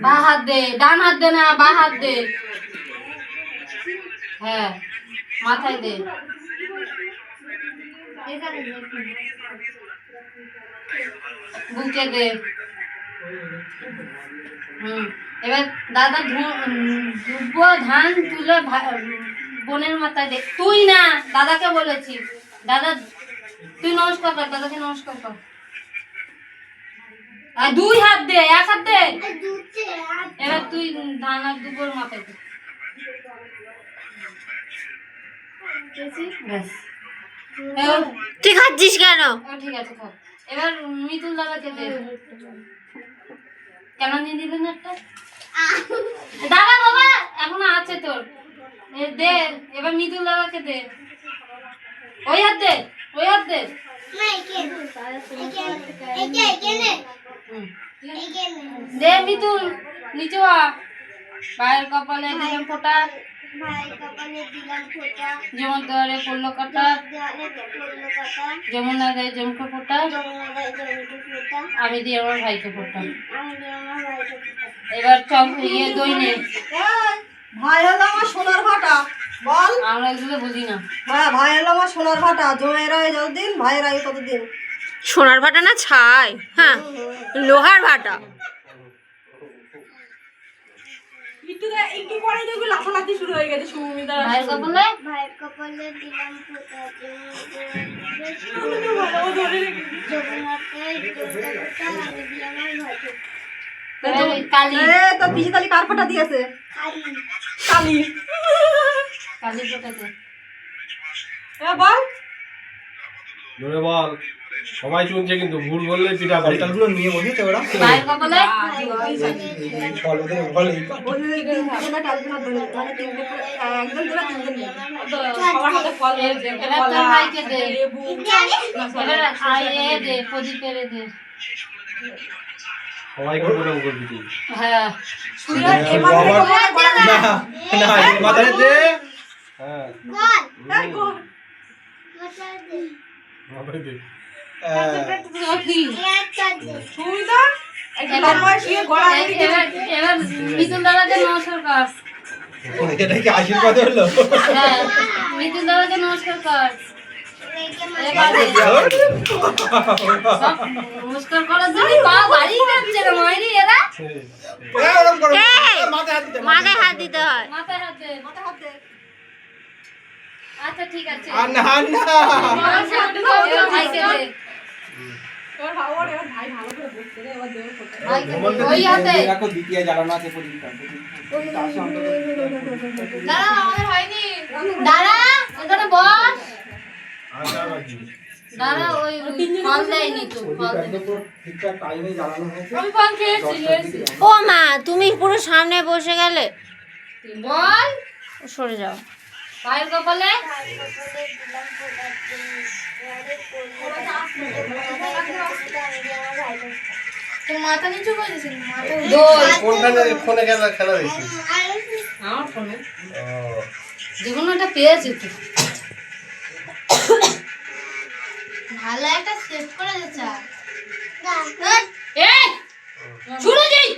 বা হাত দে, ডান হাত দে না, বা হাত দে। হ্যাঁ, মাথায় দে। বুকে দে। এবার দাদা ধুবো ধান তুলে বোনের মাথায় দে। তুই না, দাদাকে বলেছি। দাদা তুই নমস্কার কর, দাদাকে নমস্কার কর। আর দুই হাত দে, এক হাত দে। এবার তুই ধান আর দুবোর মাথায় দে। তুই খাচ্ছিস কেন? ঠিক আছে খা। এবার মিতুল দাদাকে দে। কেন নিয়ে দিলেন একটা? দাদা বাবা এখনো আছে তোর, দে। এবার মিতুল দাদাকে দে। ওই হাত দে, ওই হাত দে। দে মিতুল, নিচে আ। ভাইয়ের কপালে দিলাম ফোঁটা, যেমন দেওয়ারে পড়লো কাটা, যেমন আগে জমকে ফোঁটা, আমি দিই আমার ভাইকে ফোঁটা। এবার চল ইয়ে দই নে। ভাই হলো আমার সোনার ভাটা, বল। আমরা এগুলো বুঝি না। হ্যাঁ, ভাই হলো আমার সোনার ভাটা, জমেরা যতদিন ভাইয়ের আগে কতদিন। সোনার ভাটা না ছাই, হ্যাঁ লোহার ভাটা। একটু পরে দেখবি লাফালাফি শুরু হয়ে গেছে সুমিতা। ভাইয়ের কপালে দিলাম ফোঁটা, কালি। তো পিসি তালি কার ফোঁটা দিয়েছে? কালি। কালি ফোঁটা দে। বল। জোরে বল, সবাই শুনছে কিন্তু ভুল বললে পিঠা করে। গুলো নিয়ে বসেছে ওরা। ভাইয়ের কপালে সবার হাতে ফল হয়েছে, এবার তোর ভাইকে দে। এবার আয়ে দে, প্রদীপের দে। সবাইকে প্রণাম করবি তুই। হ্যাঁ, মাথায় দে। হ্যাঁ, মাথায় দে। এবার মিতুল দাদাকে নমস্কার কর। এটা কি আশীর্বাদ হলো? হ্যাঁ, মিতুল দাদাকে নমস্কার কর। নমস্কার করার জন্য পা বাড়ি যাচ্ছে রে মাইরি এরা। মাথায় হাত দিতে হয়। মাথায় হাত দে, মাথায় হাত দে। আচ্ছা ঠিক আছে। আর না না, এবার ভাইকে দে। ওই হাতে। দেখো দ্বিতীয় জ্বালানো আছে পরীক্ষা। দাঁড়া, আমাদের হয়নি। দাঁড়া, ওখানে বস। দাঁড়া, ওই ফল দেয়নি তো, ফল দেয়নি। ঠিকঠাক টাইমে জ্বালানো হয়েছে। আমি ফল খেয়েছি। ও মা, তুমি পুরো সামনে বসে গেলে। বল, সরে যাও। ভাইয়ের কপালে মাথা নিচু করেছিস। কোনখানে ফোনে খেলা দেখছিস? আমার ফোনে যেকোনো একটা পেয়েছি তো। ভালো একটা সেভ করে দিচ্ছা। এই শুরু যাই।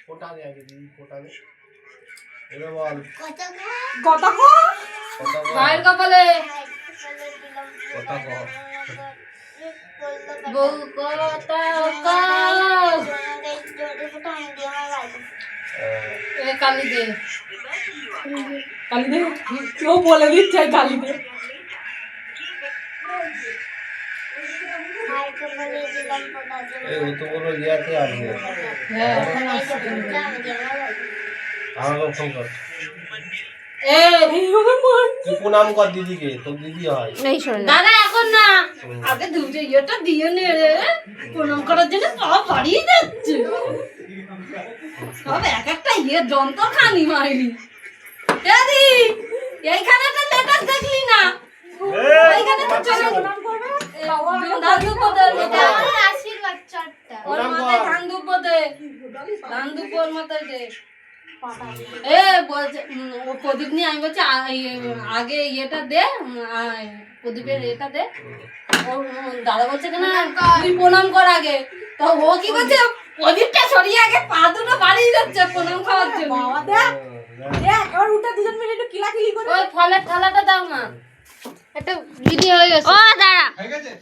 ফোটা নে আগে দিদি, ফোটা নে। এবার বল, কত ভাইয়ের কপালে কথা কও। বউ কথা কালি দে। কালি দে, কেউ বলে দিচ্ছে কালি দে। এই ও তো বলো ইয়াতে আসবে। হ্যাঁ, আমাকে ফোন কর। এই তুই প্রণাম কর দিদিকে, তোর দিদি হয়। এই সরে যাও। দাদা এখন না, আগে দুটো ইয়েটা দিয়ে নে রে। প্রণাম করার জন্য পা বাড়িয়ে যাচ্ছে। সব এক একটা ইয়ে যন্ত্র খানি মাইরি। দাদি এইখানে তো লেটার দেখলি না, এইখানে তো চলে দাদু পদে আশীর্বাদ চটটা। ওর মাথায় ধান দুব্বো দে, ধান দুব্বো ওর মাথায় দে। এ বলছে ও প্রদীপ নিয়ে আমি বলছি আগে ইয়েটা দে প্রদীপের এটা দে ও দাদা বলছে কেন তুই প্রণাম কর আগে তো ও কি করছে প্রদীপটা সরিয়ে আগে পা দুটো বাড়িয়ে যাচ্ছে প্রণাম খাওয়ার জন্য বাবা দেখ দেখ এবার উঠে দুজন মিলে একটু কিলাকিলি করে ওই ফলের থালাটা দাও না একটা ভিডিও হয়ে গেছে ও দাঁড়া হয়ে গেছে